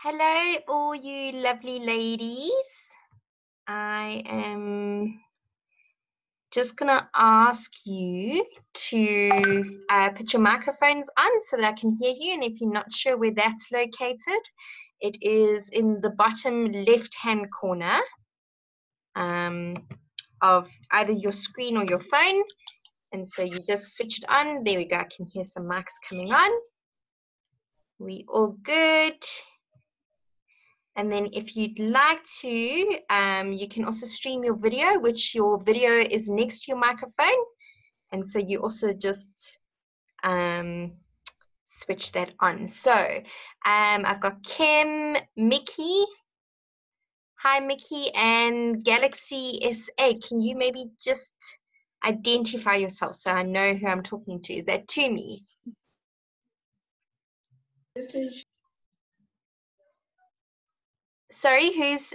Hello, all you lovely ladies. I am just going to ask you to put your microphones on so that I can hear you. And if you're not sure where that's located, it is in the bottom left-hand corner of either your screen or your phone. And so you just switch it on. There we go. I can hear some mics coming on. We all good. And then if you'd like to, you can also stream your video, which your video is next to your microphone. And so you also just switch that on. So I've got Kim, Mickey. Hi, Mickey, and Galaxy S8. Can you maybe just identify yourself so I know who I'm talking to? Is that Tumi? Sorry, who's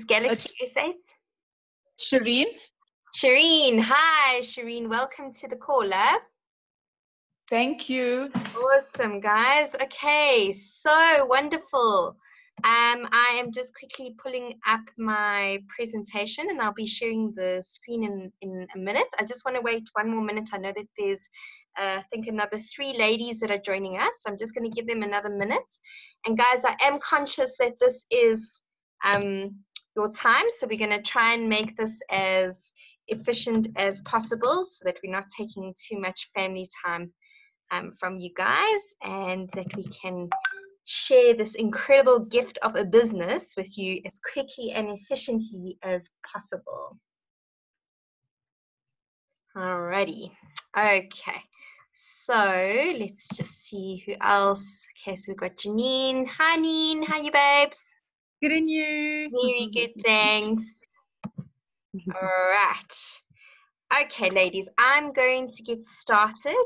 Galaxy S8? Shireen. Shireen, hi, Shireen. Welcome to the call, love. Thank you. Awesome, guys. Okay, so wonderful. I am just quickly pulling up my presentation and I'll be sharing the screen in a minute. I just want to wait one more minute. I know that there's, I think, another 3 ladies that are joining us. I'm just going to give them another minute. And guys, I am conscious that this is your time, so we're going to try and make this as efficient as possible so that we're not taking too much family time from you guys, and that we can share this incredible gift of a business with you as quickly and efficiently as possible. Alrighty, okay, so let's just see who else. Okay, so we've got Janine. Hi, Neen. How you, babes? Good in you. Very good, thanks. All right. Okay, ladies, I'm going to get started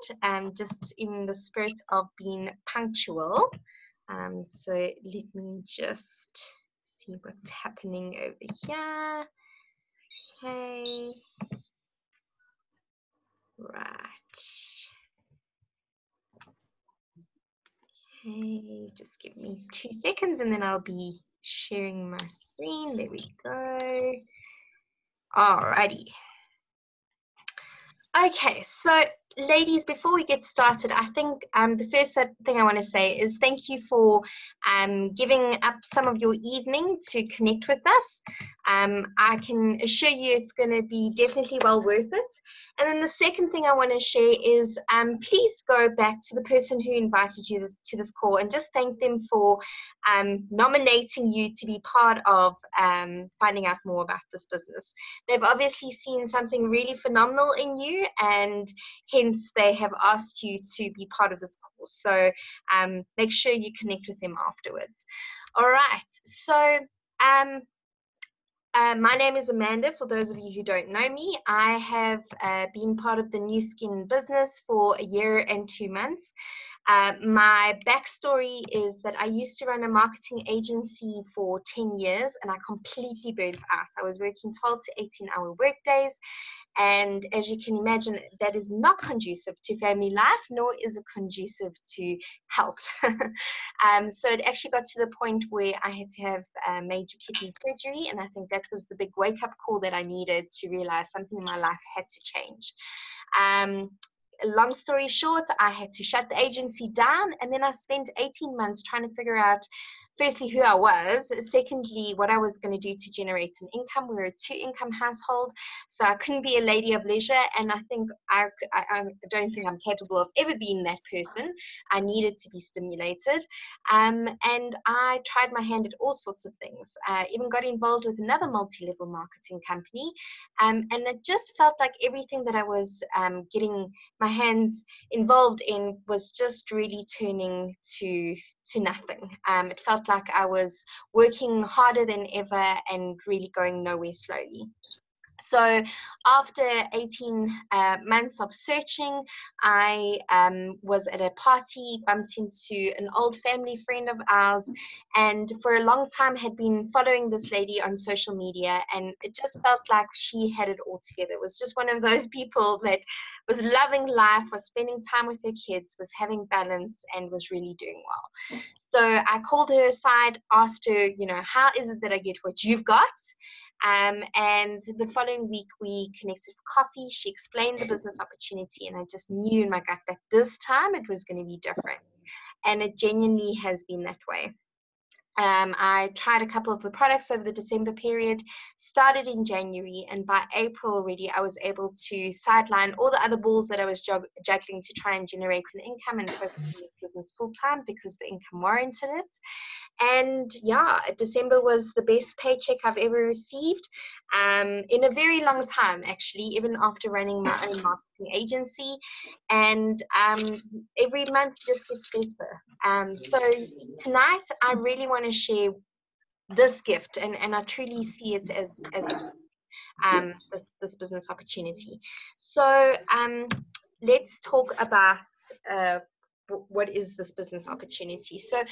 just in the spirit of being punctual. So let me just see what's happening over here. Okay. Right. Okay, just give me 2 seconds and then I'll be sharing my screen. There we go. Alrighty. Okay, so ladies, before we get started, I think the first thing I want to say is thank you for giving up some of your evening to connect with us. I can assure you it's going to be definitely well worth it. And then the second thing I want to share is please go back to the person who invited you to this call and just thank them for nominating you to be part of finding out more about this business. They've obviously seen something really phenomenal in you, and hence they have asked you to be part of this course. So make sure you connect with them afterwards. All right, so my name is Amanda. For those of you who don't know me, I have been part of the Nu Skin business for 1 year and 2 months. My backstory is that I used to run a marketing agency for 10 years and I completely burnt out. I was working 12 to 18-hour workdays. And as you can imagine, that is not conducive to family life, nor is it conducive to health. So it actually got to the point where I had to have major kidney surgery. And I think that was the big wake-up call that I needed to realize something in my life had to change. Long story short, I had to shut the agency down, and then I spent 18 months trying to figure out, firstly, who I was, secondly, what I was going to do to generate an income. We were a 2-income household, so I couldn't be a lady of leisure, and I think I don't think I'm capable of ever being that person. I needed to be stimulated, and I tried my hand at all sorts of things. I even got involved with another multi-level marketing company, and it just felt like everything that I was getting my hands involved in was just really turning to nothing. It felt like I was working harder than ever and really going nowhere slowly. So after 18 months of searching, I was at a party, bumped into an old family friend of ours, and for a long time had been following this lady on social media, and it just felt like she had it all together. It was just one of those people that was loving life, was spending time with her kids, was having balance, and was really doing well. So I called her aside, asked her, how is it that I get what you've got? And the following week, we connected for coffee. She explained the business opportunity, and I just knew in my gut that this time it was going to be different. And it genuinely has been that way. I tried a couple of the products over the December period, started in January, and by April already, I was able to sideline all the other balls that I was juggling to try and generate an income and focus on this business full time because the income warranted it. And yeah, December was the best paycheck I've ever received in a very long time, actually, even after running my own marketing agency. And every month just gets better. So tonight, I really want to share this gift, and I truly see it as this business opportunity. So let's talk about what is this business opportunity. So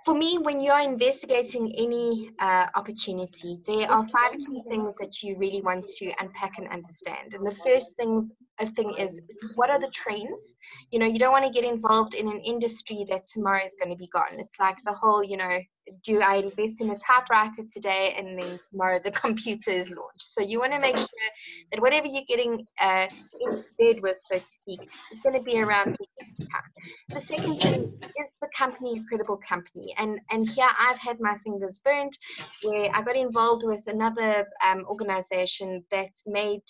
for me, when you're investigating any opportunity, there are 5 key things that you really want to unpack and understand. And the first thing is, what are the trends? You don't want to get involved in an industry that tomorrow is going to be gone. It's like the whole, do I invest in a typewriter today and then tomorrow the computer is launched? So you want to make sure that whatever you're getting into bed with, so to speak, is going to be around for years to come. The second thing is the company a credible company? And here I've had my fingers burnt, where I got involved with another organization that made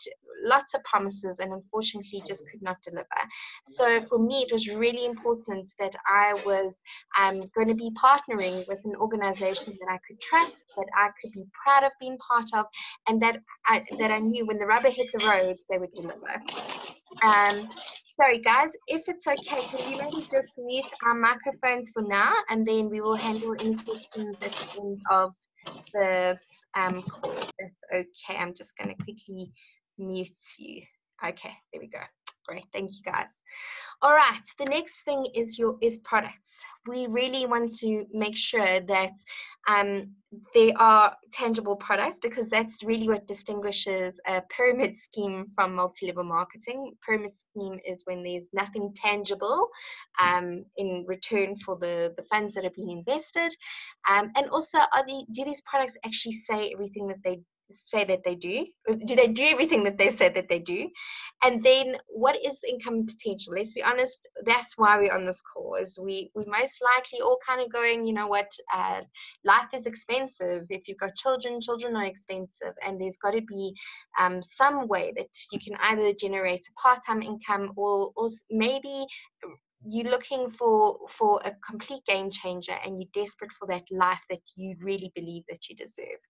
lots of promises and unfortunately just could not deliver. So for me, it was really important that I was going to be partnering with an organization that I could trust, that I could be proud of being part of, and that I knew when the rubber hit the road, they would deliver. Sorry guys, if it's okay, can you maybe just mute our microphones for now, and then we will handle any questions at the end of the call. That's okay. I'm just going to quickly mute you. Okay, there we go. Great, thank you guys. All right, the next thing is products. We really want to make sure that they are tangible products, because that's really what distinguishes a pyramid scheme from multi-level marketing. Pyramid scheme is when there's nothing tangible in return for the funds that are being invested. And also, do these products actually say everything that they say that they do? Do they do everything that they say that they do? And then what is the income potential? Let's be honest, that's why we're on this call, is we most likely all kind of going, life is expensive. If you've got children are expensive, and there's got to be some way that you can either generate a part-time income, or maybe you're looking for a complete game changer, and you're desperate for that life that you really believe that you deserve.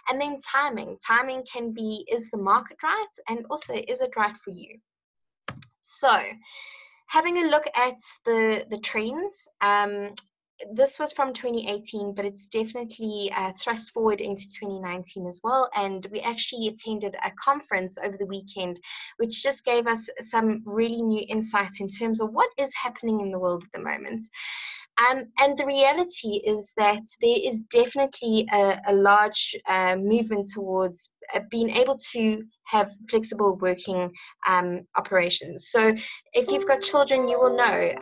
And then timing can be, is the market right, and also, is it right for you? So having a look at the trends, this was from 2018, but it's definitely thrust forward into 2019 as well. And we actually attended a conference over the weekend, which just gave us some really new insights in terms of what is happening in the world at the moment. And the reality is that there is definitely a large movement towards being able to have flexible working operations. So if you've got children, you will know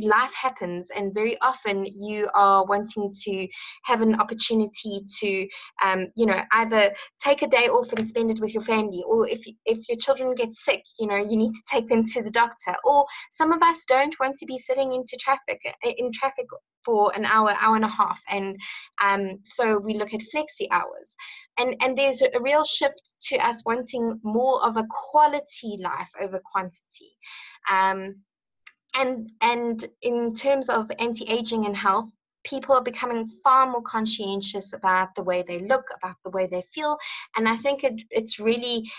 life happens, and very often you are wanting to have an opportunity to, either take a day off and spend it with your family, or if your children get sick, you need to take them to the doctor. Or some of us don't want to be sitting in traffic for an hour and a half, and so we look at flexi hours, and there's a real shift to us wanting more of a quality life over quantity. And in terms of anti-aging and health, people are becoming far more conscientious about the way they look, about the way they feel. And I think it's really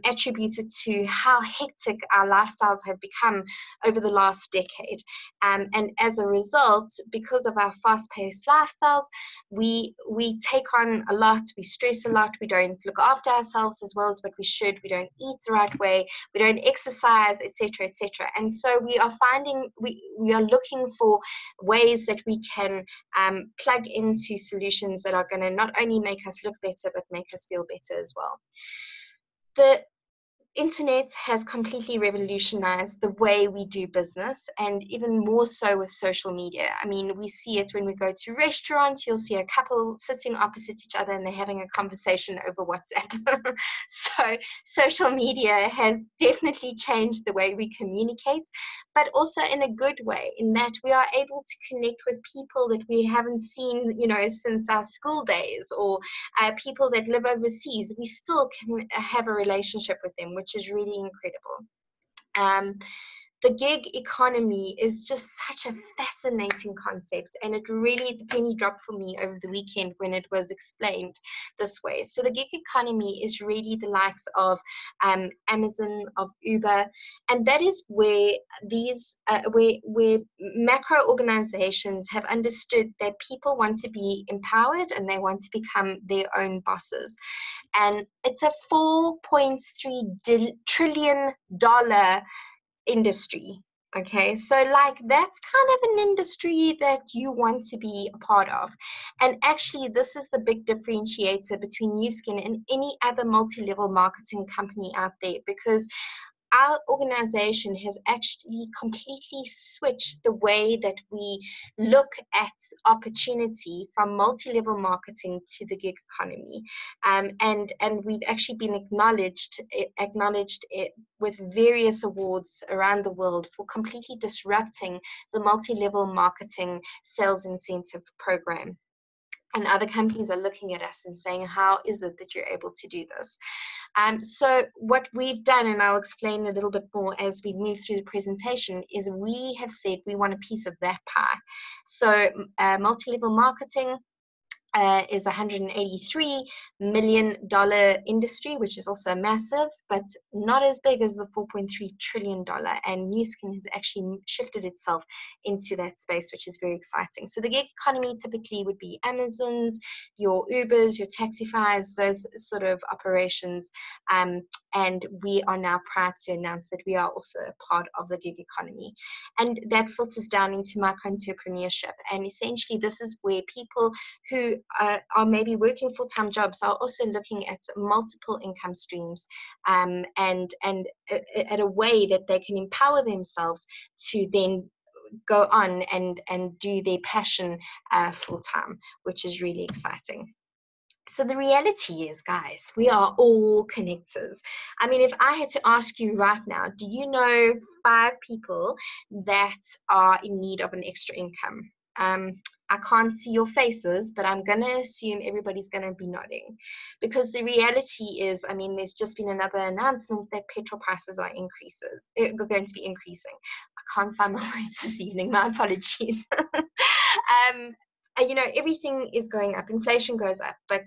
attributed to how hectic our lifestyles have become over the last decade. And as a result, because of our fast-paced lifestyles, we take on a lot, we stress a lot, we don't look after ourselves as well as what we should, we don't eat the right way, we don't exercise, etc., etc. And so we are finding, we are looking for ways that we can plug into solutions that are going to not only make us look better, but make us feel better as well. The internet has completely revolutionized the way we do business, and even more so with social media. I mean, we see it when we go to restaurants. You'll see a couple sitting opposite each other and they're having a conversation over WhatsApp. So social media has definitely changed the way we communicate, but also in a good way, in that we are able to connect with people that we haven't seen, since our school days, or people that live overseas. We still can have a relationship with them, which is really incredible. The gig economy is just such a fascinating concept, and it really, the penny dropped for me over the weekend when it was explained this way. So the gig economy is really the likes of Amazon, of Uber, and that is where these where macro organizations have understood that people want to be empowered and they want to become their own bosses. And it's a $4.3 trillion industry. Okay, so like that's kind of an industry that you want to be a part of. And actually, this is the big differentiator between Nu Skin and any other multi-level marketing company out there, because our organization has actually completely switched the way that we look at opportunity from multi-level marketing to the gig economy. And we've actually been acknowledged with various awards around the world for completely disrupting the multi-level marketing sales incentive program. And other companies are looking at us and saying, how is it that you're able to do this? So what we've done, and I'll explain a little bit more as we move through the presentation, is we have said we want a piece of that pie. So multi-level marketing is $183 million industry, which is also massive, but not as big as the $4.3 trillion. And Nu Skin has actually shifted itself into that space, which is very exciting. So the gig economy typically would be Amazon's, your Ubers, your Taxifys, those sort of operations. And we are now proud to announce that we are also a part of the gig economy. And that filters down into micro-entrepreneurship. And essentially, this is where people who are maybe working full-time jobs are also looking at multiple income streams, and at a way that they can empower themselves to then go on and do their passion full-time, which is really exciting. So the reality is, guys, we are all connectors. I mean, if I had to ask you right now, do you know 5 people that are in need of an extra income? I can't see your faces, but I'm going to assume everybody's going to be nodding, because the reality is, I mean, there's just been another announcement that petrol prices are going to be increasing. I can't find my words this evening. My apologies. Everything is going up. Inflation goes up, but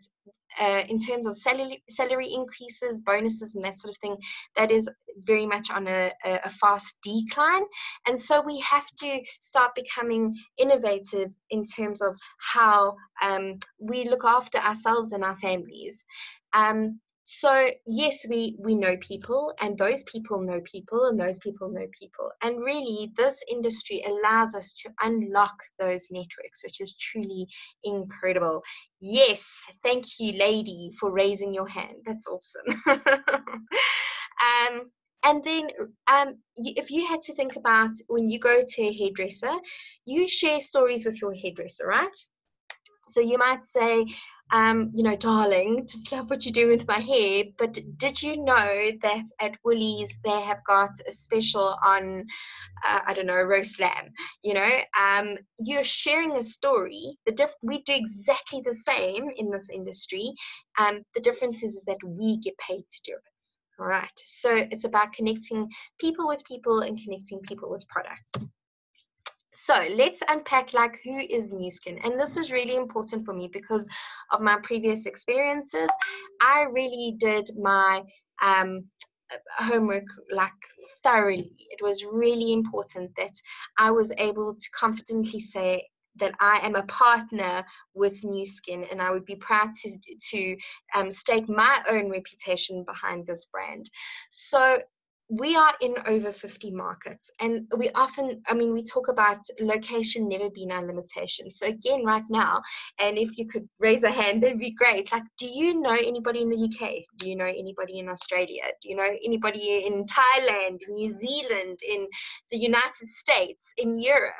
in terms of salary increases, bonuses, and that sort of thing, that is very much on a fast decline. And so we have to start becoming innovative in terms of how we look after ourselves and our families. So yes, we know people, and those people know people, and those people know people. And really, this industry allows us to unlock those networks, which is truly incredible. Yes, thank you, lady, for raising your hand. That's awesome. And then if you had to think about when you go to a hairdresser, you share stories with your hairdresser, right? So you might say, darling, just love what you do with my hair, but did you know that at Woolies they have got a special on, roast lamb? You're sharing a story. We do exactly the same in this industry. The difference is that we get paid to do it. All right. So it's about connecting people with people and connecting people with products. So let's unpack like who is Nu Skin. And this was really important for me because of my previous experiences. I really did my homework like thoroughly. It was really important that I was able to confidently say that I am a partner with Nu Skin, and I would be proud to stake my own reputation behind this brand. So we are in over 50 markets, and we often, we talk about location never being our limitation. So again, right now, and if you could raise a hand, that'd be great. Like, do you know anybody in the UK? Do you know anybody in Australia? Do you know anybody in Thailand, New Zealand, in the United States, in Europe?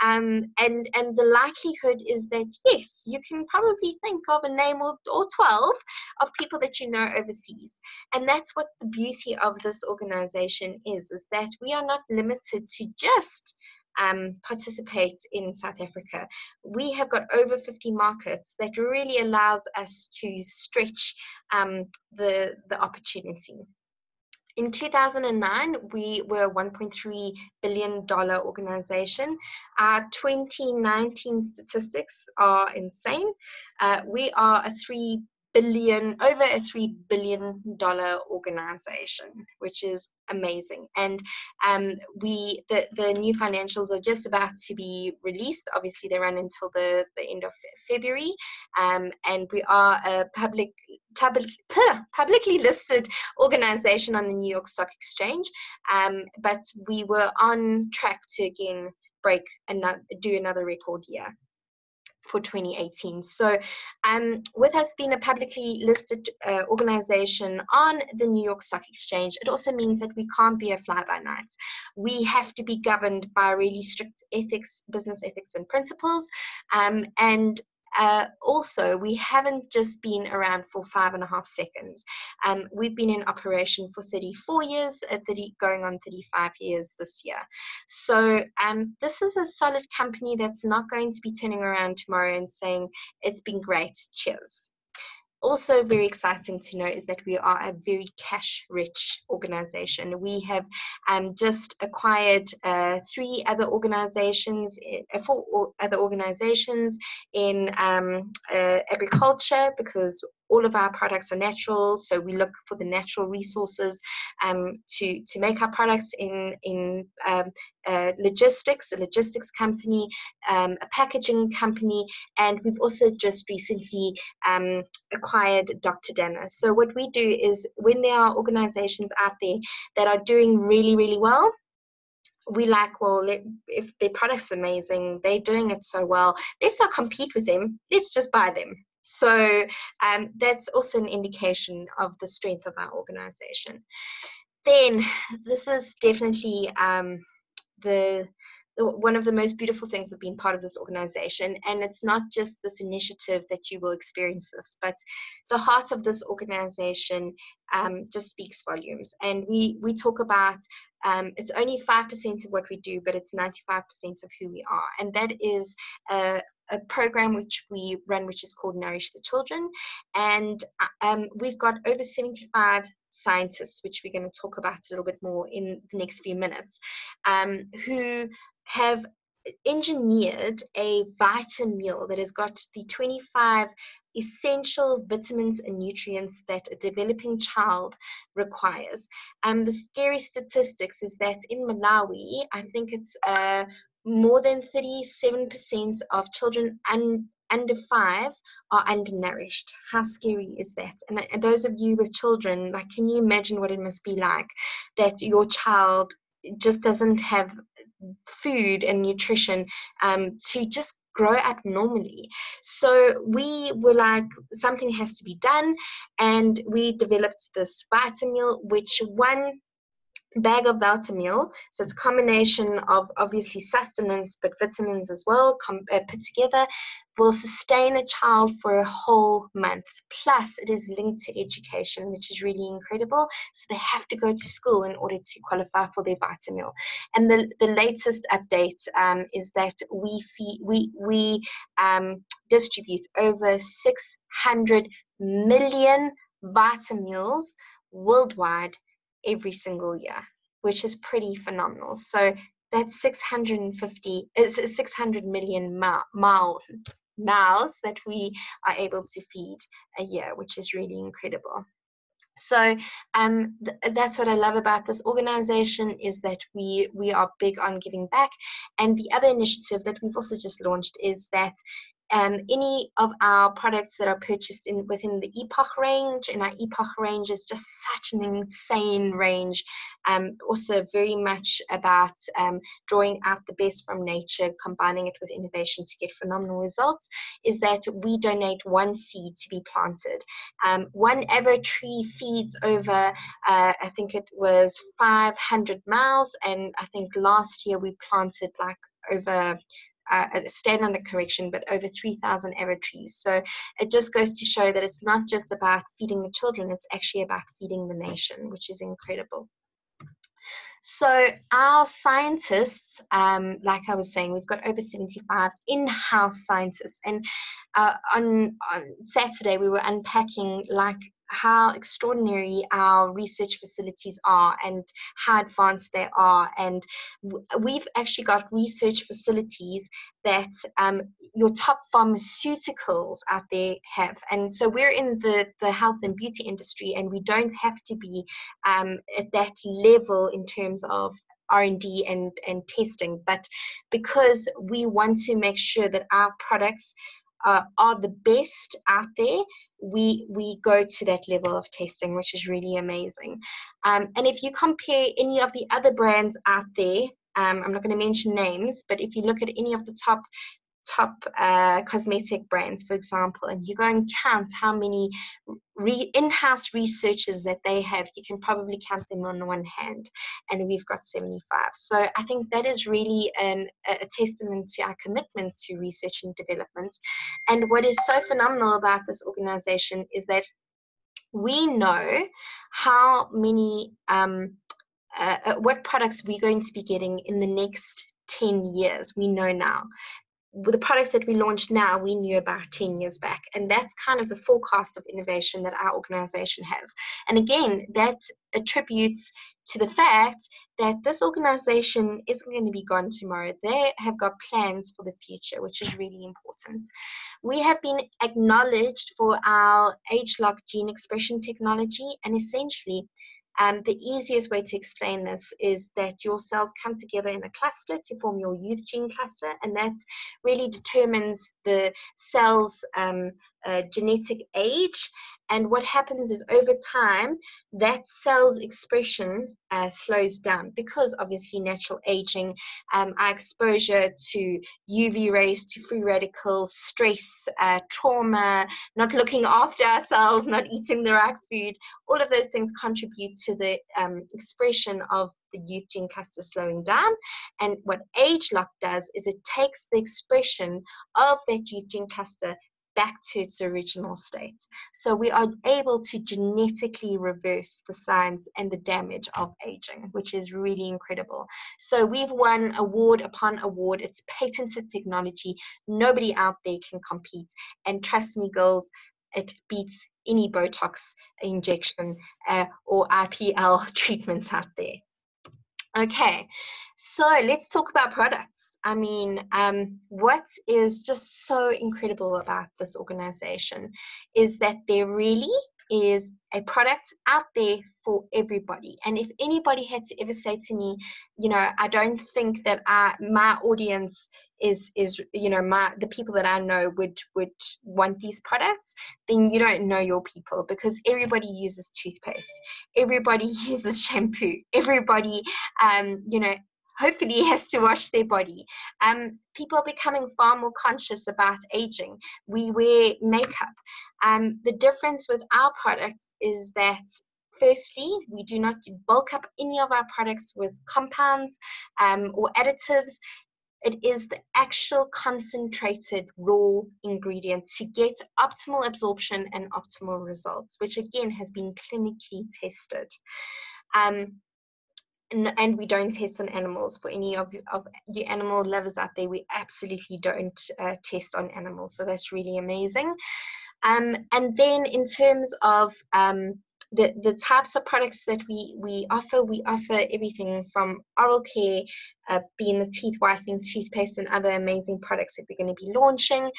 And the likelihood is that, yes, you can probably think of a name or 12 of people that you know overseas. And that's what the beauty of this organization is that we are not limited to just participate in South Africa. We have got over 50 markets that really allows us to stretch the opportunity. In 2009, we were a $1.3 billion organization. Our 2019 statistics are insane. We are over a $3 billion organization, which is amazing. And the new financials are just about to be released. Obviously, they run until the end of February. And we are a publicly listed organization on the New York Stock Exchange, but we were on track to again do another record year for 2018. So with us being a publicly listed organization on the New York Stock Exchange, it also means that we can't be a fly-by-night. We have to be governed by really strict business ethics and principles, and also, we haven't just been around for 5.5 seconds. We've been in operation for 34 years, going on 35 years this year. So this is a solid company that's not going to be turning around tomorrow and saying, it's been great, cheers. Also very exciting to know is that we are a very cash-rich organization. We have just acquired 4 other organizations in agriculture, because all of our products are natural, so we look for the natural resources to make our products in logistics, a logistics company, a packaging company, and we've also just recently acquired Dr. Danner. So what we do is when there are organizations out there that are doing really, really well, we if their product's amazing, they're doing it so well, let's not compete with them, let's just buy them. So that's also an indication of the strength of our organization. Then this is definitely one of the most beautiful things of being part of this organization. And it's not just this initiative that you will experience this, but the heart of this organization just speaks volumes. And we talk about it's only 5% of what we do, but it's 95% of who we are. And that is a program which we run, which is called Nourish the Children. And we've got over 75 scientists, which we're going to talk about a little bit more in the next few minutes, who have engineered a Vitameal that has got the 25 essential vitamins and nutrients that a developing child requires. The scary statistics is that in Malawi, I think it's more than 37% of children under 5 are undernourished. How scary is that? And those of you with children, like, can you imagine what it must be like that your child just doesn't have food and nutrition to just grow up normally? So we were like, something has to be done, and we developed this Vitameal, which one bag of Vitameal, so it's a combination of obviously sustenance but vitamins as well, put together, will sustain a child for a whole month. Plus it is linked to education, which is really incredible, so they have to go to school in order to qualify for their Vitameal. And the latest update is that we distribute over 600 million Vitameals worldwide every single year, which is pretty phenomenal. So that's 600 million mouths that we are able to feed a year, which is really incredible. So that's what I love about this organization, is that we are big on giving back. And the other initiative that we've also just launched is that any of our products that are purchased within the Epoch range, and our Epoch range is just such an insane range, also very much about drawing out the best from nature, combining it with innovation to get phenomenal results, is that we donate one seed to be planted. One Avo tree feeds over, I think it was 500 miles, and I think last year we planted like over stand under correction, but over 3,000 Avo trees. So it just goes to show that it's not just about feeding the children, it's actually about feeding the nation, which is incredible. So our scientists, like I was saying, we've got over 75 in-house scientists. And on Saturday, we were unpacking like how extraordinary our research facilities are and how advanced they are. And we've actually got research facilities that your top pharmaceuticals out there have. And so we're in the health and beauty industry, and we don't have to be at that level in terms of R&D and testing, but because we want to make sure that our products are the best out there, we go to that level of testing, which is really amazing. And if you compare any of the other brands out there, I'm not going to mention names, but if you look at any of the top cosmetic brands, for example, and you go and count how many in-house researchers that they have, you can probably count them on one hand, and we've got 75. So I think that is really a testament to our commitment to research and development. And what is so phenomenal about this organization is that we know how many what products we're going to be getting in the next 10 years. We know now. With the products that we launched now, we knew about 10 years back. And that's kind of the forecast of innovation that our organization has. And again, that attributes to the fact that this organization isn't going to be gone tomorrow. They have got plans for the future, which is really important. We have been acknowledged for our age-lock gene expression technology, and essentially, the easiest way to explain this is that your cells come together in a cluster to form your youth gene cluster, and that really determines the cell's genetic age. And what happens is, over time, that cell's expression slows down because obviously natural aging, our exposure to UV rays, to free radicals, stress, trauma, not looking after ourselves, not eating the right food, all of those things contribute to the expression of the youth gene cluster slowing down. And what age-lock does is it takes the expression of that youth gene cluster back to its original state. So we are able to genetically reverse the signs and the damage of aging, which is really incredible. So we've won award upon award. It's patented technology. Nobody out there can compete. And trust me, girls, it beats any Botox injection or IPL treatments out there. Okay, so let's talk about products. I mean, what is just so incredible about this organization is that there really is a product out there for everybody. And if anybody had to ever say to me, you know, I don't think that my audience is you know, the people that I know would want these products, then you don't know your people, because everybody uses toothpaste, everybody uses shampoo, everybody you know, hopefully has to wash their body. People are becoming far more conscious about aging. We wear makeup. The difference with our products is that, firstly, we do not bulk up any of our products with compounds or additives. It is the actual concentrated raw ingredient to get optimal absorption and optimal results, which again has been clinically tested. And we don't test on animals. For any of you animal lovers out there, we absolutely don't test on animals. So that's really amazing. And then in terms of the types of products that we offer everything from oral care being the teeth whitening toothpaste and other amazing products that we're going to be launching,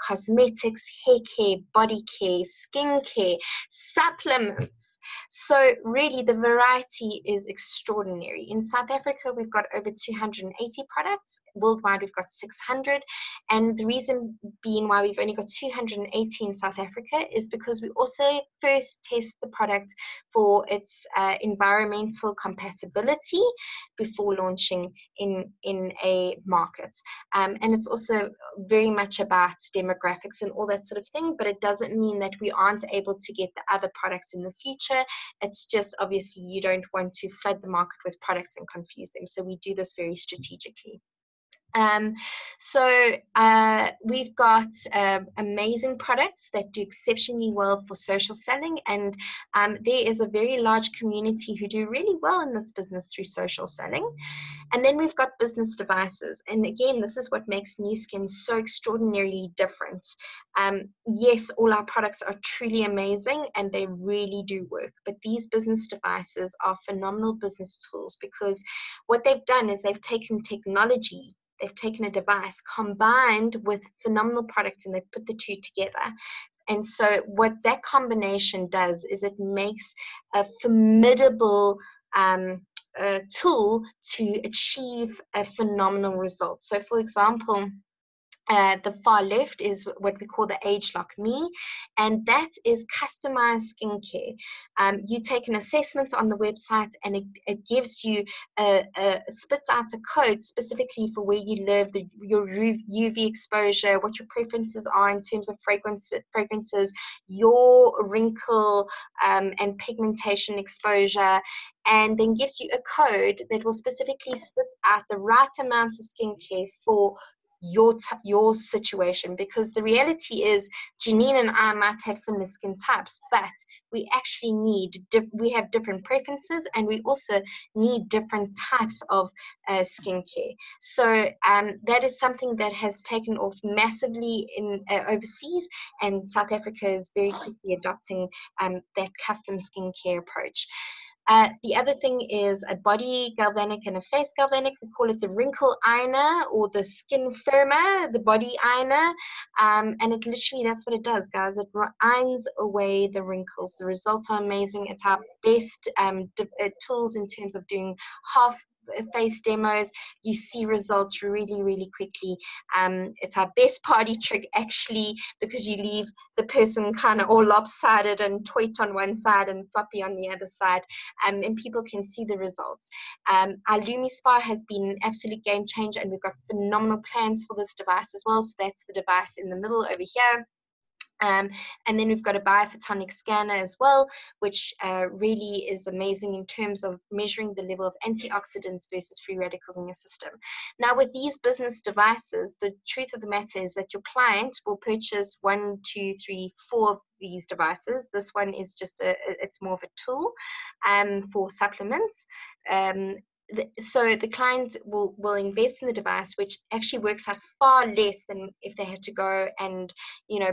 cosmetics, hair care, body care, skin care, supplements. So really the variety is extraordinary. In South Africa, we've got over 280 products. Worldwide, we've got 600. And the reason being why we've only got 280 in South Africa is because we also first test the product for its environmental compatibility before launching in a market. And it's also very much about demographics and all that sort of thing, but it doesn't mean that we aren't able to get the other products in the future. It's just obviously you don't want to flood the market with products and confuse them. So we do this very strategically. We've got amazing products that do exceptionally well for social selling, and there is a very large community who do really well in this business through social selling. And then we've got business devices, and again, this is what makes Nu Skin so extraordinarily different. Yes, all our products are truly amazing and they really do work, but these business devices are phenomenal business tools because what they've done is they've taken technology. They've taken a device combined with phenomenal products and they've put the two together. And so what that combination does is it makes a formidable tool to achieve a phenomenal result. So for example, the far left is what we call the ageLOC Me, and that is customized skincare. You take an assessment on the website and it gives you spits out a code specifically for where you live, your UV exposure, what your preferences are in terms of fragrances, your wrinkle and pigmentation exposure, and then gives you a code that will specifically spit out the right amount of skincare for your situation. Because the reality is Janine and I might have similar skin types, but we actually we have different preferences, and we also need different types of skincare. So that is something that has taken off massively in overseas, and South Africa is very quickly adopting that custom skincare approach. The other thing is a body galvanic and a face galvanic. We call it the wrinkle ironer or the skin firmer, the body ironer. And it literally, that's what it does, guys. It irons away the wrinkles. The results are amazing. It's our best tools in terms of doing half face demos. You see results really, really quickly. It's our best party trick actually, because you leave the person kind of all lopsided and tweet on one side and floppy on the other side, and people can see the results. Our LumiSpa has been an absolute game changer, and we've got phenomenal plans for this device as well. So that's the device in the middle over here. And then we've got a biophotonic scanner as well, which really is amazing in terms of measuring the level of antioxidants versus free radicals in your system. Now, with these business devices, the truth of the matter is that your client will purchase 1, 2, 3, 4 of these devices. This one is just it's more of a tool for supplements. So the client will invest in the device, which actually works out far less than if they had to go and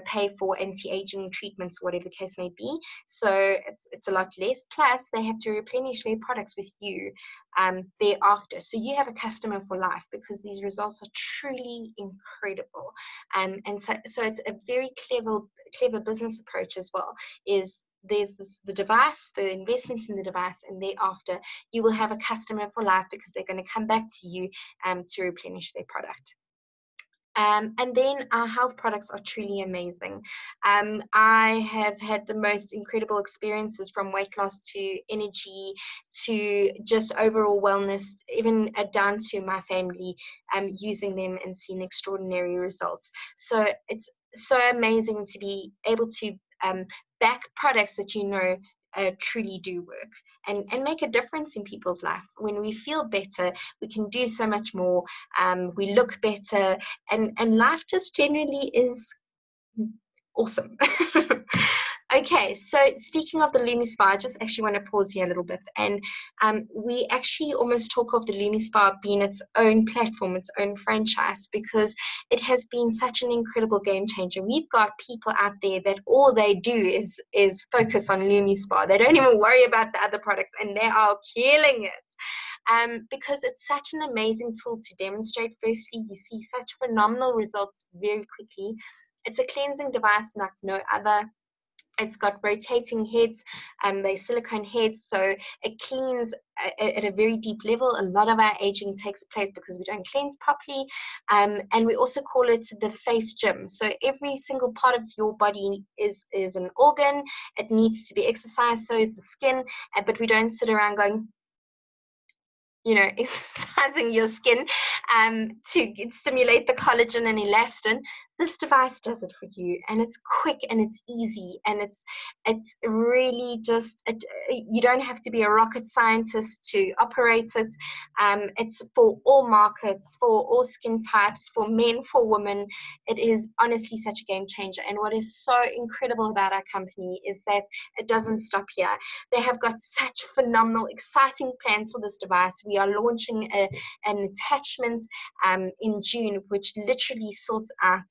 pay for anti-aging treatments, whatever the case may be. So it's a lot less. Plus, they have to replenish their products with you thereafter. So you have a customer for life because these results are truly incredible. And so it's a very clever business approach as well. There's the device, the investment in the device, and thereafter you will have a customer for life because they're going to come back to you to replenish their product. And then our health products are truly amazing. I have had the most incredible experiences, from weight loss to energy to just overall wellness, even down to my family using them and seeing extraordinary results. So it's so amazing to be able to back products that truly do work and make a difference in people's life. When we feel better, we can do so much more. We look better, and life just generally is awesome. Okay, so speaking of the Lumi Spa, I just actually want to pause here a little bit. And we actually almost talk of the Lumi Spa being its own platform, its own franchise, because it has been such an incredible game changer. We've got people out there that all they do is focus on Lumi Spa. They don't even worry about the other products, and they are killing it. Because it's such an amazing tool to demonstrate. Firstly, you see such phenomenal results very quickly. It's a cleansing device like no other. It's got rotating heads, they're silicone heads, so it cleans at a very deep level. A lot of our aging takes place because we don't cleanse properly, and we also call it the face gym. So every single part of your body is an organ. It needs to be exercised, so is the skin, but we don't sit around going, exercising your skin to stimulate the collagen and elastin. This device does it for you, and it's quick and it's easy, and it's really just you don't have to be a rocket scientist to operate it. It's for all markets, for all skin types, for men, for women. It is honestly such a game changer. And what is so incredible about our company is that it doesn't stop here. They have got such phenomenal, exciting plans for this device. We are launching an attachment in June, which literally sorts out,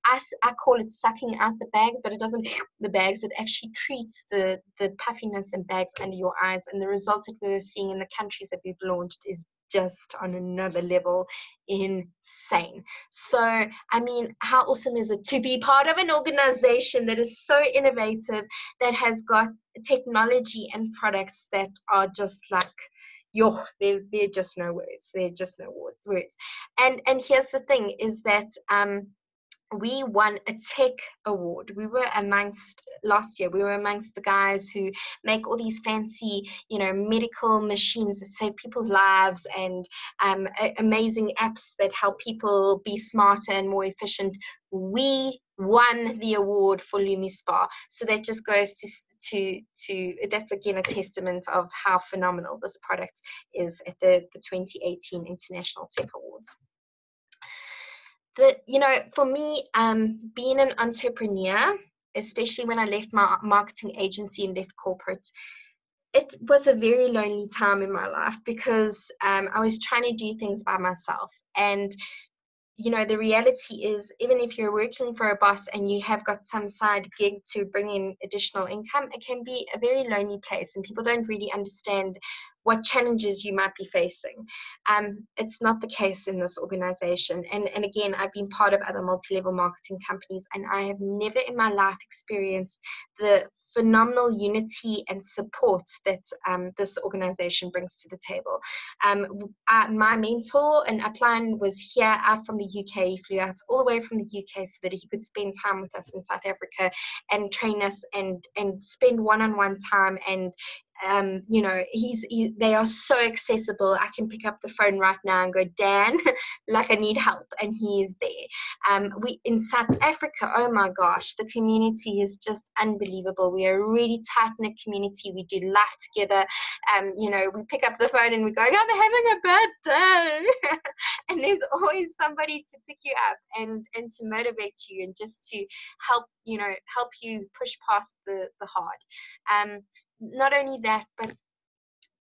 I call it sucking out the bags, but it doesn't the bags. It actually treats the puffiness and bags under your eyes. And the results that we're seeing in the countries that we've launched is just on another level, insane. So, I mean, how awesome is it to be part of an organization that is so innovative, that has got technology and products that are just like, they're just no words. They're just no words. And here's the thing is that we won a tech award. Last year we were amongst the guys who make all these fancy, medical machines that save people's lives, and amazing apps that help people be smarter and more efficient. We won the award for Lumi Spa. So that just goes to that's again a testament of how phenomenal this product is at the 2018 International Tech Awards. For me, being an entrepreneur, especially when I left my marketing agency and left corporate, it was a very lonely time in my life, because I was trying to do things by myself. And the reality is, even if you're working for a boss and you have got some side gig to bring in additional income, it can be a very lonely place, and people don't really understand what challenges you might be facing. It's not the case in this organization. And again, I've been part of other multi-level marketing companies, and I have never in my life experienced the phenomenal unity and support that this organization brings to the table. My mentor and upline was here out from the UK. He flew out all the way from the UK so that he could spend time with us in South Africa and train us and spend one-on-one time. And they are so accessible. I can pick up the phone right now and go, Dan, like I need help, and he is there. We in South Africa, oh my gosh, the community is just unbelievable. We are a really tight-knit community. We do life together. We pick up the phone and we go, I'm having a bad day. And there's always somebody to pick you up and to motivate you, and just to help you push past the hard. Not only that, but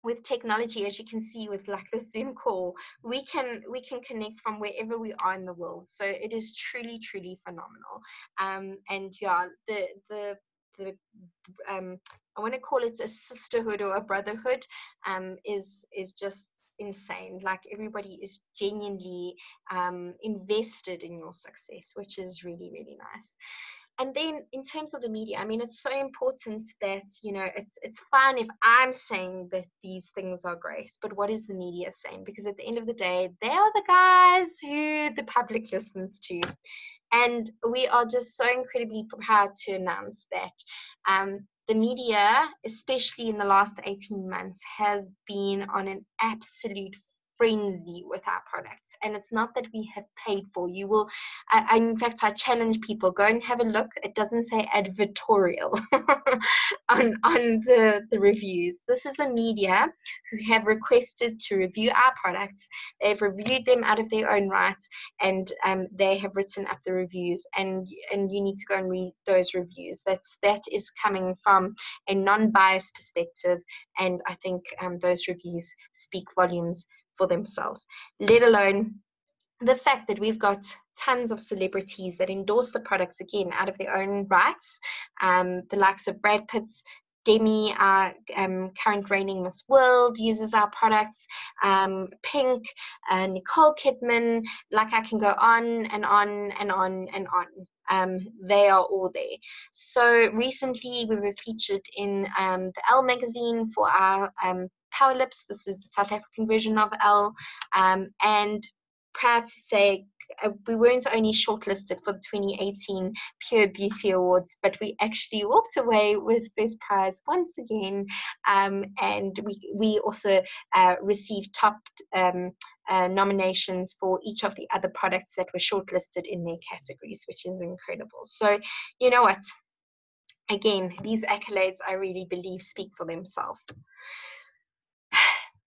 with technology, as you can see with like the Zoom call, we can connect from wherever we are in the world. So it is truly, truly phenomenal. And yeah, the I want to call it a sisterhood or a brotherhood, is just insane. Like, everybody is genuinely invested in your success, which is really, really nice. And then in terms of the media, I mean, it's so important that, it's fine if I'm saying that these things are great, but what is the media saying? Because at the end of the day, they are the guys who the public listens to. And we are just so incredibly proud to announce that the media, especially in the last 18 months, has been on an absolute frenzy with our products, and it's not that we have paid for. You will, in fact, I challenge people, go and have a look. It doesn't say advertorial on the reviews. This is the media who have requested to review our products. They've reviewed them out of their own rights, and they have written up the reviews, and you need to go and read those reviews. That is coming from a non-biased perspective, and I think those reviews speak volumes for themselves, let alone the fact that we've got tons of celebrities that endorse the products, again, out of their own rights. The likes of Brad Pitt's Demi, our current reigning Miss World, uses our products. Pink, Nicole Kidman, like I can go on and on and on and on. They are all there. So recently we were featured in the Elle magazine for our Power Lips. This is the South African version of Elle, and proud to say we weren't only shortlisted for the 2018 Pure Beauty Awards, but we actually walked away with first prize once again, and we also received top nominations for each of the other products that were shortlisted in their categories, which is incredible. So you know what, again, these accolades, I really believe, speak for themselves.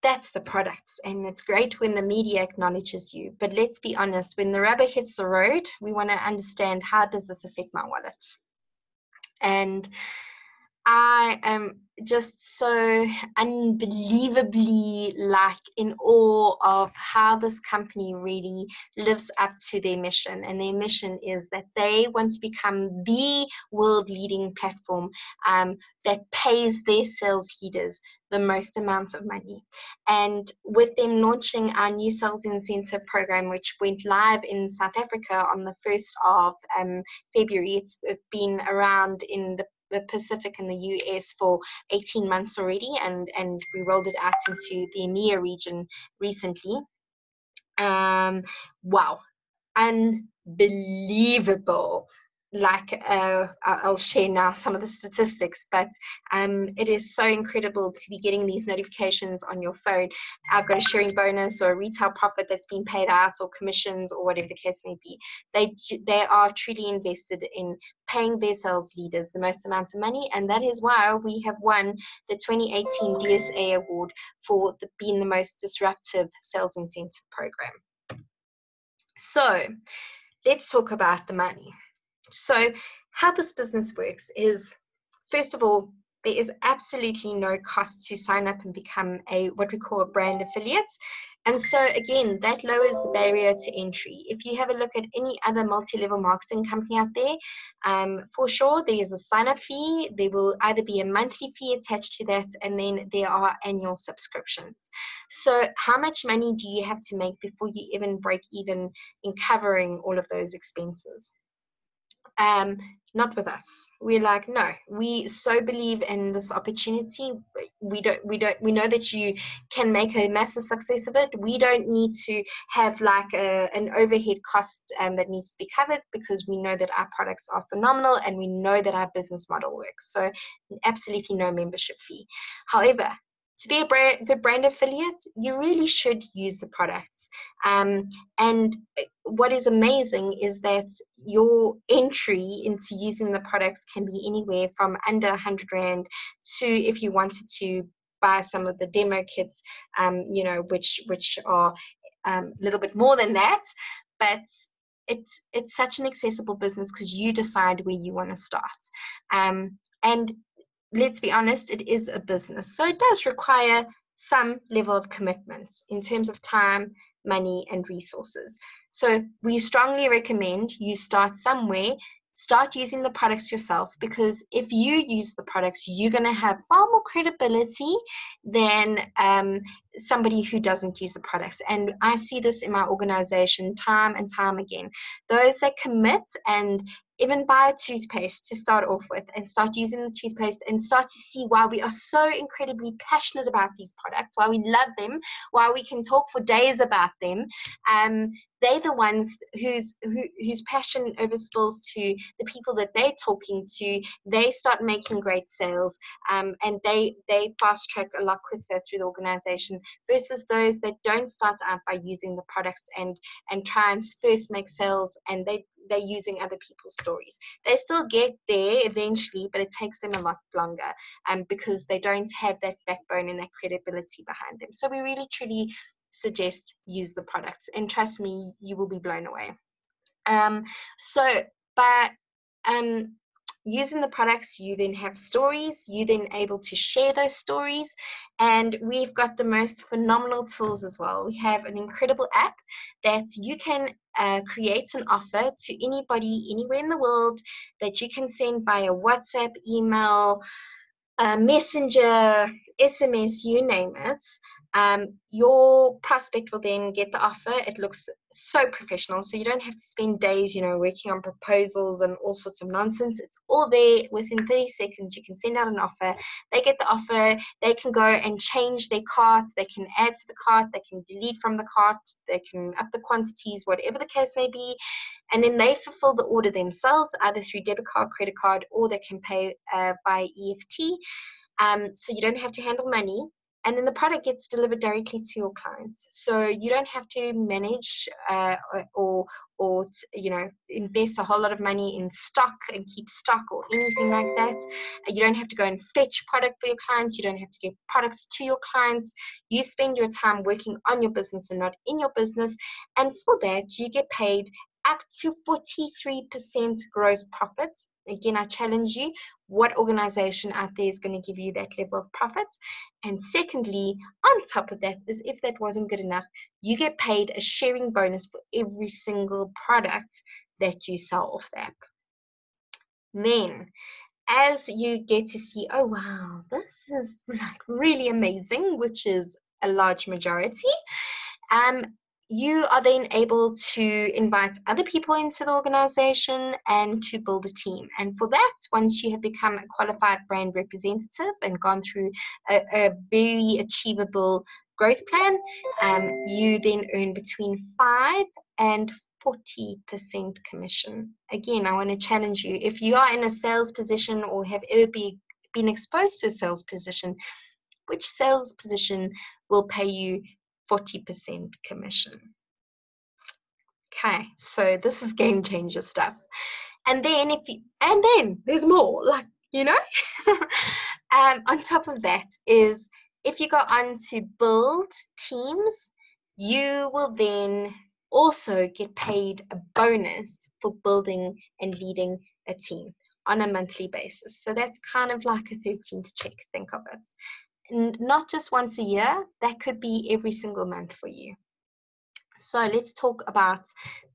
That's the products, and it's great when the media acknowledges you, but let's be honest, when the rubber hits the road, we want to understand, how does this affect my wallet? And I am just so unbelievably in awe of how this company really lives up to their mission. And their mission is that they want to become the world leading platform that pays their sales leaders the most amount of money. And with them launching our new sales incentive program, which went live in South Africa on the 1st of February, it's been around in the Pacific and the US for 18 months already, and we rolled it out into the EMEA region recently. Wow, unbelievable. I'll share now some of the statistics, but it is so incredible to be getting these notifications on your phone. I've got a sharing bonus or a retail profit that's been paid out, or commissions, or whatever the case may be. They are truly invested in paying their sales leaders the most amount of money, and that is why we have won the 2018 DSA award for being the most disruptive sales incentive program. So let's talk about the money. So how this business works is, first of all, there is absolutely no cost to sign up and become what we call a brand affiliate. And so again, that lowers the barrier to entry. If you have a look at any other multi-level marketing company out there, for sure there is a sign-up fee. There will either be a monthly fee attached to that, and then there are annual subscriptions. So how much money do you have to make before you even break even in covering all of those expenses? Not with us. We're like, no, we so believe in this opportunity. We know that you can make a massive success of it. We don't need to have an overhead cost that needs to be covered, because we know that our products are phenomenal and we know that our business model works. So absolutely no membership fee. However, to be a good brand affiliate, you really should use the products. And what is amazing is that your entry into using the products can be anywhere from under 100 Rand to, if you wanted to buy some of the demo kits, which are a little bit more than that. But it's such an accessible business because you decide where you want to start. And let's be honest, it is a business. So it does require some level of commitment in terms of time, money, and resources. So we strongly recommend you start somewhere, start using the products yourself, because if you use the products, you're going to have far more credibility than somebody who doesn't use the products. And I see this in my organization time and time again. Those that commit and even buy a toothpaste to start off with and start using the toothpaste and start to see why we are so incredibly passionate about these products, why we love them, why we can talk for days about them. They're the ones whose passion overspills to the people that they're talking to. They start making great sales, and they fast track a lot quicker through the organization versus those that don't start out by using the products and try and first make sales, and they're using other people's stories. They still get there eventually, but it takes them a lot longer, because they don't have that backbone and that credibility behind them. So we really truly suggest use the products, and trust me, you will be blown away. So by using the products, you then have stories, you then able to share those stories, and we've got the most phenomenal tools as well. We have an incredible app that you can create an offer to anybody anywhere in the world that you can send via WhatsApp, email, Messenger, SMS, you name it. Your prospect will then get the offer. It looks so professional, so you don't have to spend days, working on proposals and all sorts of nonsense. It's all there within 30 seconds. You can send out an offer. They get the offer. They can go and change their cart. They can add to the cart. They can delete from the cart. They can up the quantities, whatever the case may be. And then they fulfill the order themselves, either through debit card, credit card, or they can pay by EFT. So you don't have to handle money. And then the product gets delivered directly to your clients. So you don't have to manage or invest a whole lot of money in stock and keep stock or anything like that. You don't have to go and fetch product for your clients. You don't have to get products to your clients. You spend your time working on your business and not in your business. And for that, you get paid up to 43% gross profits. Again, I challenge you, what organization out there is going to give you that level of profits? And secondly, on top of that, is if that wasn't good enough, you get paid a sharing bonus for every single product that you sell off the app. Then, as you get to see, oh wow, this is like really amazing, which is a large majority, you are then able to invite other people into the organization and to build a team. And for that, once you have become a qualified brand representative and gone through a very achievable growth plan, you then earn between 5 and 40% commission. Again, I want to challenge you. If you are in a sales position or have ever been exposed to a sales position, which sales position will pay you 40% commission? Okay, so this is game changer stuff. And then there's more, on top of that is, if you go on to build teams, you will then also get paid a bonus for building and leading a team on a monthly basis. So that's kind of like a 13th check, think of it. And not just once a year, that could be every single month for you. So let's talk about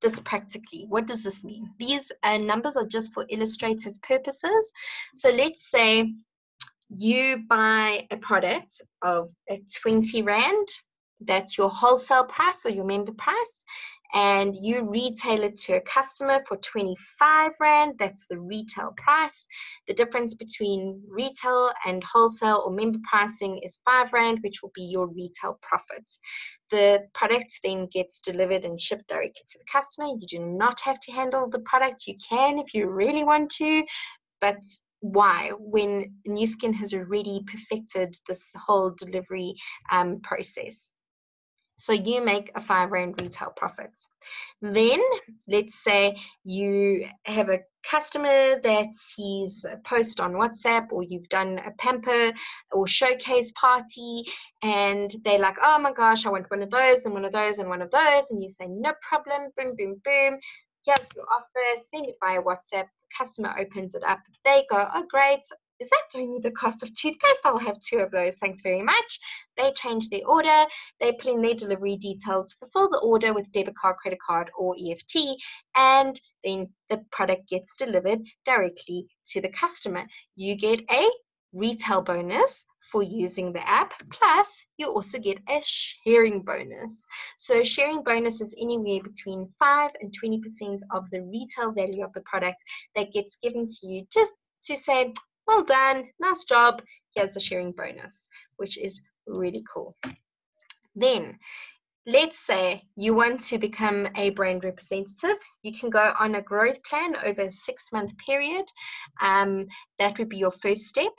this practically. What does this mean? These numbers are just for illustrative purposes. So let's say you buy a product of 20 Rand, that's your wholesale price or your member price, and you retail it to a customer for 25 Rand, that's the retail price. The difference between retail and wholesale or member pricing is 5 Rand, which will be your retail profit. The product then gets delivered and shipped directly to the customer. You do not have to handle the product. You can if you really want to, but why, when Nu Skin has already perfected this whole delivery process? So you make a 5 Rand retail profit. Then let's say you have a customer that sees a post on WhatsApp, or you've done a pamper or showcase party, and they're like, oh my gosh, I want one of those and one of those and one of those. And you say, no problem, boom, boom, boom. Here's your offer, send it via WhatsApp. Customer opens it up. They go, oh great, is that only the cost of toothpaste? I'll have 2 of those, thanks very much. They change their order, they put in their delivery details, fulfill the order with debit card, credit card, or EFT, and then the product gets delivered directly to the customer. You get a retail bonus for using the app, plus you also get a sharing bonus. So sharing bonus is anywhere between 5 and 20% of the retail value of the product that gets given to you, just to say, well done, nice job, here's a sharing bonus, which is really cool. Then let's say you want to become a brand representative. You can go on a growth plan over a 6-month period. That would be your first step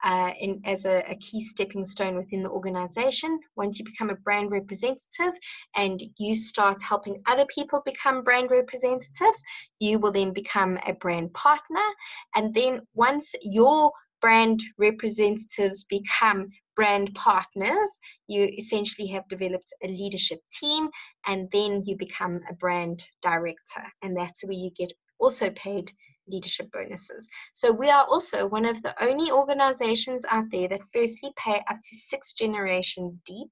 as a key stepping stone within the organization. Once you become a brand representative and you start helping other people become brand representatives, you will then become a brand partner. And then once your brand representatives become brand partners, you essentially have developed a leadership team, and then you become a brand director, and that's where you get also paid leadership bonuses. So we are also one of the only organizations out there that firstly pay up to 6 generations deep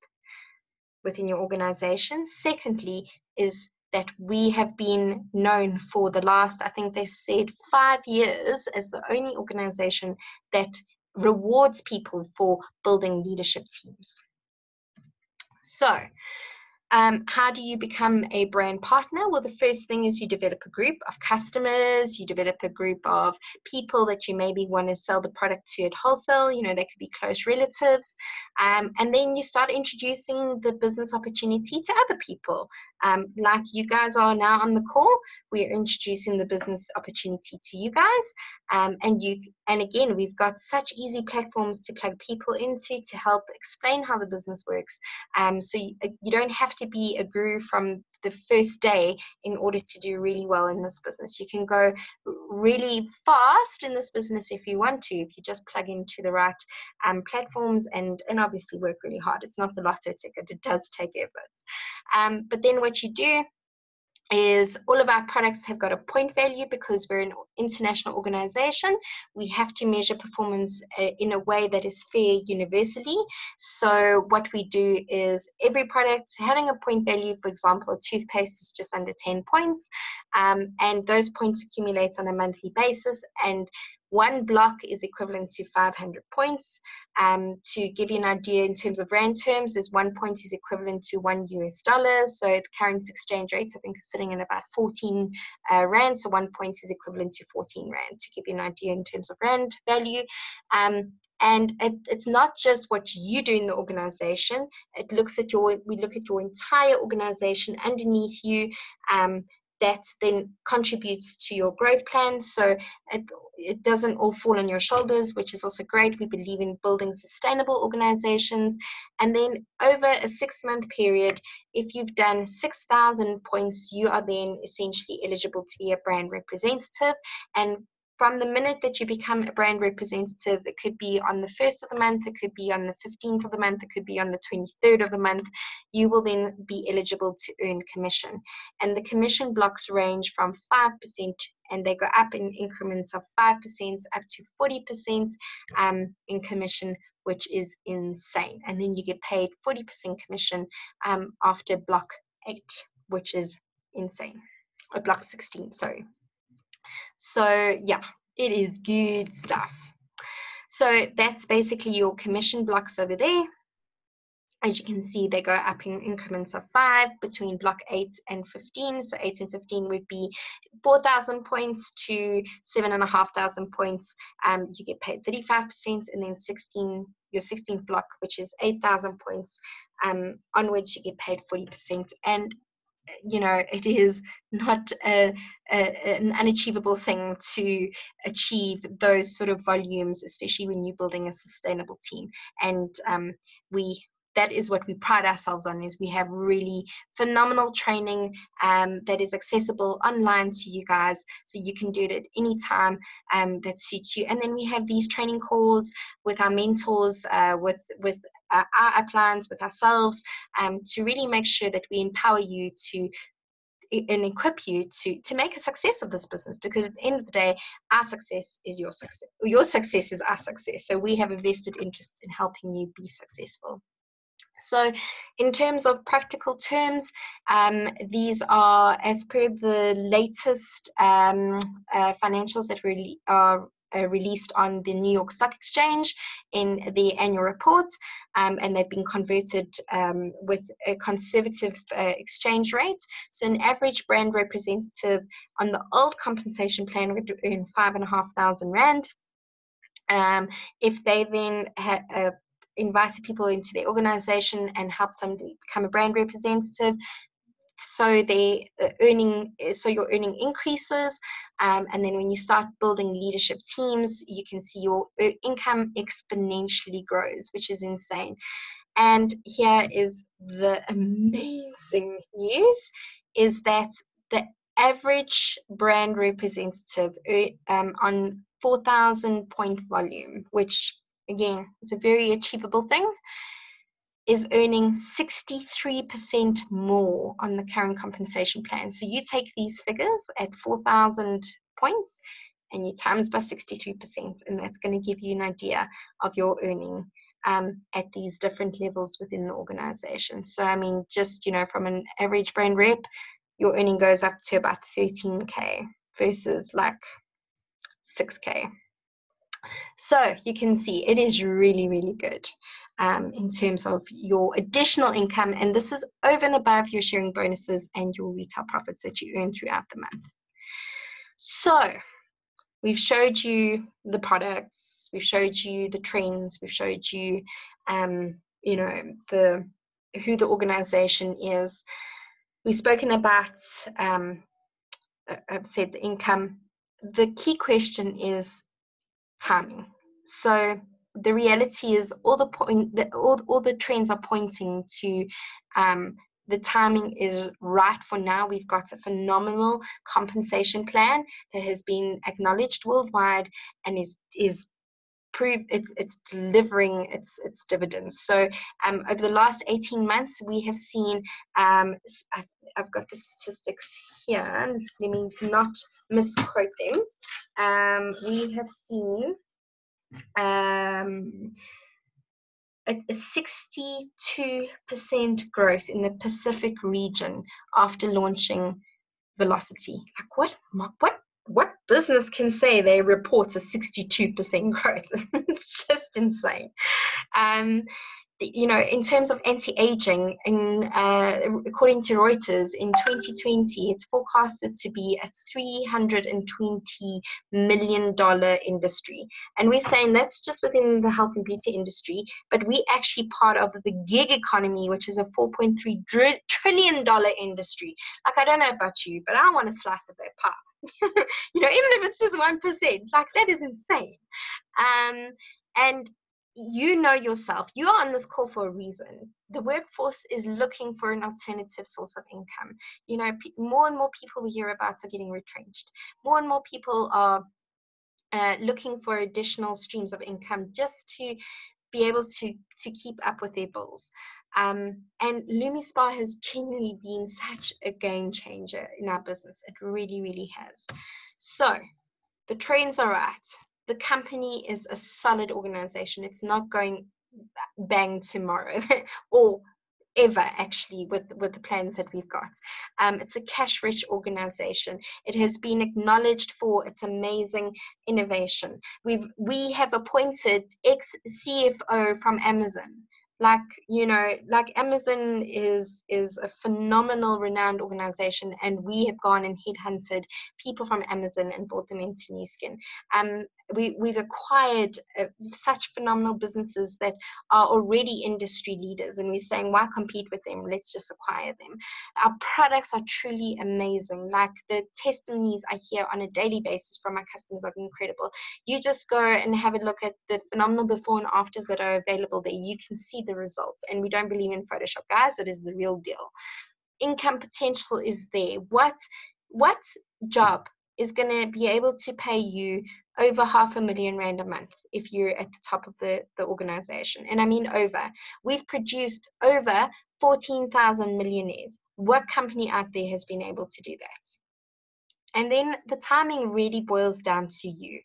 within your organization. Secondly is that we have been known for the last, I think they said 5 years, as the only organization that rewards people for building leadership teams. So how do you become a brand partner? Well, the first thing is you develop a group of customers, you develop a group of people that you maybe want to sell the product to at wholesale, you know, they could be close relatives, and then you start introducing the business opportunity to other people. Like you guys are now on the call, we're introducing the business opportunity to you guys, and again, we've got such easy platforms to plug people into to help explain how the business works. So you don't have to be a guru from the first day in order to do really well in this business. You can go really fast in this business if you want to, if you just plug into the right platforms and obviously work really hard. It's not the lotto ticket, it does take effort. But then what you do is all of our products have got a point value because we're an international organization. We have to measure performance in a way that is fair universally. So what we do is every product having a point value, for example, a toothpaste is just under 10 points, and those points accumulate on a monthly basis, and 1 block is equivalent to 500 points. To give you an idea in terms of rand terms, is 1 point is equivalent to $1 US. So the current exchange rate, I think, is sitting at about 14 rand. So 1 point is equivalent to 14 rand, to give you an idea in terms of rand value. And it's not just what you do in the organization. We look at your entire organization underneath you. That then contributes to your growth plan. So it doesn't all fall on your shoulders, which is also great. We believe in building sustainable organizations. And then over a 6-month period, if you've done 6,000 points, you are then essentially eligible to be a brand representative. And from the minute that you become a brand representative, it could be on the 1st of the month, it could be on the 15th of the month, it could be on the 23rd of the month, you will then be eligible to earn commission. And the commission blocks range from 5%, and they go up in increments of 5% up to 40% in commission, which is insane. And then you get paid 40% commission after block 8, which is insane. Or block 16, sorry. So yeah, it is good stuff. So that's basically your commission blocks over there. As you can see, they go up in increments of 5 between block 8 and 15. So 8 and 15 would be 4,000 points to 7,500 points. You get paid 35%, and then your 16th block, which is 8,000 points onwards, you get paid 40%. And you know, it is not an unachievable thing to achieve those sort of volumes, especially when you're building a sustainable team. And that is what we pride ourselves on, is we have really phenomenal training that is accessible online to you guys, so you can do it at any time that suits you. And then we have these training calls with our mentors, with our uplines, with ourselves, to really make sure that we empower you and equip you to make a success of this business, because at the end of the day, our success is your success. Your success is our success. So we have a vested interest in helping you be successful. So in terms of practical terms, these are as per the latest financials that are released on the New York Stock Exchange in the annual report, and they've been converted with a conservative exchange rate. So an average brand representative on the old compensation plan would earn 5,500 Rand. If they then invited people into their organization and helped somebody become a brand representative, so your earning increases, and then when you start building leadership teams, you can see your income exponentially grows, which is insane. And here is the amazing news, is that the average brand representative on 4,000 point volume, which again is a very achievable thing, is earning 63% more on the current compensation plan. So you take these figures at 4,000 points and you times by 63%, and that's going to give you an idea of your earning at these different levels within the organization. So, I mean, just, from an average brand rep, your earning goes up to about 13K versus like 6K. So you can see it is really, really good in terms of your additional income. And this is over and above your sharing bonuses and your retail profits that you earn throughout the month. So we've showed you the products, we've showed you the trends, we've showed you, who the organization is. We've spoken about, I've said the income. The key question is timing. So the reality is all the trends are pointing to the timing is right for now. We've got a phenomenal compensation plan that has been acknowledged worldwide and is proved it's delivering its dividends. So over the last 18 months, we have seen, I've got the statistics here, let me not misquote them. We have seen a 62% growth in the Pacific region after launching Velocity. Like what business can say they report a 62% growth? It's just insane. In terms of anti-aging, according to Reuters, in 2020, it's forecasted to be a $320 million industry. And we're saying that's just within the health and beauty industry, but we actually part of the gig economy, which is a $4.3 trillion industry. Like, I don't know about you, but I want a slice of that pie. Even if it's just 1%, like, that is insane. And you know yourself, you are on this call for a reason. The workforce is looking for an alternative source of income. More and more people we hear about are getting retrenched. More and more people are looking for additional streams of income just to be able to keep up with their bills. And LumiSpa has genuinely been such a game changer in our business. It really, really has. So the trends are right. The company is a solid organization. It's not going bang tomorrow or ever, actually, with the plans that we've got. It's a cash-rich organization. It has been acknowledged for its amazing innovation. We have appointed ex-CFO from Amazon. Like Amazon is a phenomenal, renowned organization, and we have gone and headhunted people from Amazon and brought them into Nu Skin. We've acquired such phenomenal businesses that are already industry leaders, and we're saying, why compete with them? Let's just acquire them. Our products are truly amazing. Like, the testimonies I hear on a daily basis from our customers are incredible. You just go and have a look at the phenomenal before and afters that are available there. You can see the results, and we don't believe in Photoshop, guys. It is the real deal. Income potential is there. What job is going to be able to pay you over R500,000 a month if you're at the top of the organization? And I mean over. We've produced over 14,000 millionaires. What company out there has been able to do that? And then the timing really boils down to you.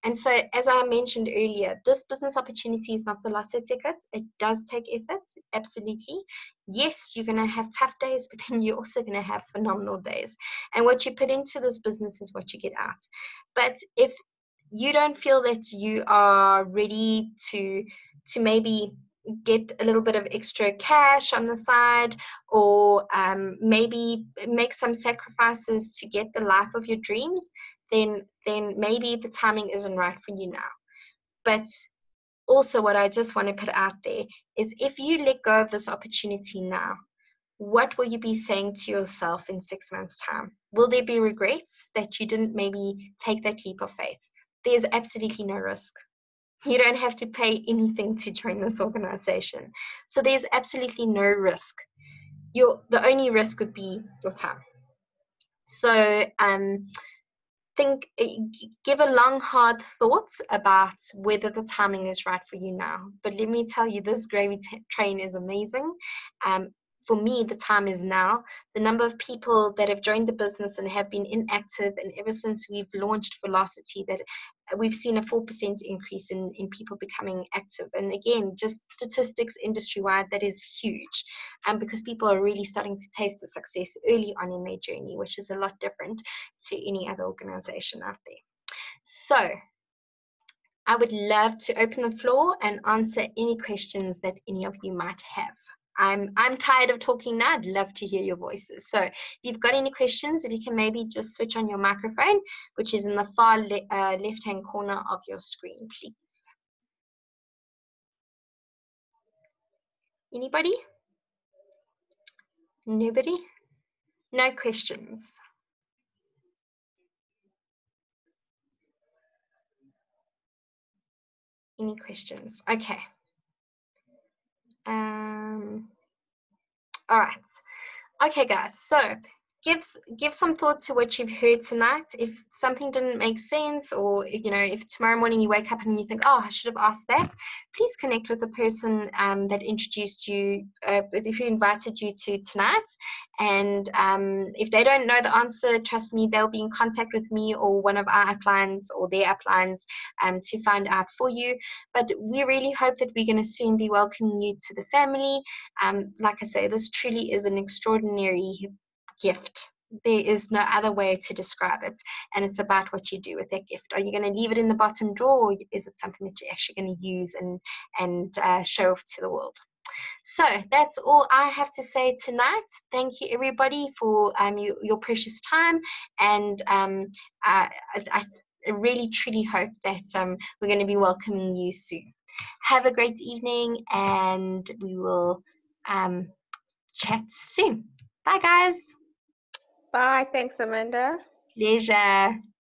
And so, as I mentioned earlier, this business opportunity is not the lotto ticket. It does take effort, absolutely. Yes, you're going to have tough days, but then you're also going to have phenomenal days. And what you put into this business is what you get out. But if you don't feel that you are ready to maybe get a little bit of extra cash on the side, or maybe make some sacrifices to get the life of your dreams, then maybe the timing isn't right for you now. But also, what I just want to put out there is, if you let go of this opportunity now, what will you be saying to yourself in 6 months' time? Will there be regrets that you didn't maybe take that leap of faith? There's absolutely no risk. You don't have to pay anything to join this organization. So there's absolutely no risk. The only risk would be your time. So give a long, hard thought about whether the timing is right for you now. But let me tell you, this gravy train is amazing. For me, the time is now. The number of people that have joined the business and have been inactive, and ever since we've launched Velocity, that we've seen a 4% increase in people becoming active. And again, just statistics industry-wide, that is huge, because people are really starting to taste the success early on in their journey, which is a lot different to any other organization out there. So I would love to open the floor and answer any questions that any of you might have. I'm tired of talking now. I'd love to hear your voices. So if you've got any questions, if you can maybe just switch on your microphone, which is in the far left-hand corner of your screen, please. Anybody? Nobody? No questions. Any questions? Okay. All right. Okay, guys. So give some thought to what you've heard tonight. If something didn't make sense, or if tomorrow morning you wake up and you think, oh, I should have asked that, please connect with the person that introduced you, who invited you to tonight. And if they don't know the answer, trust me, they'll be in contact with me or one of our uplines or their uplines to find out for you. But we really hope that we're going to soon be welcoming you to the family. Like I say, this truly is an extraordinary gift. There is no other way to describe it, and it's about what you do with that gift. Are you going to leave it in the bottom drawer, or is it something that you're actually going to use and show off to the world? So that's all I have to say tonight. Thank you, everybody, for your precious time, and I really truly hope that we're going to be welcoming you soon. Have a great evening, and we will chat soon. Bye, guys. Bye. Thanks, Amanda. Pleasure.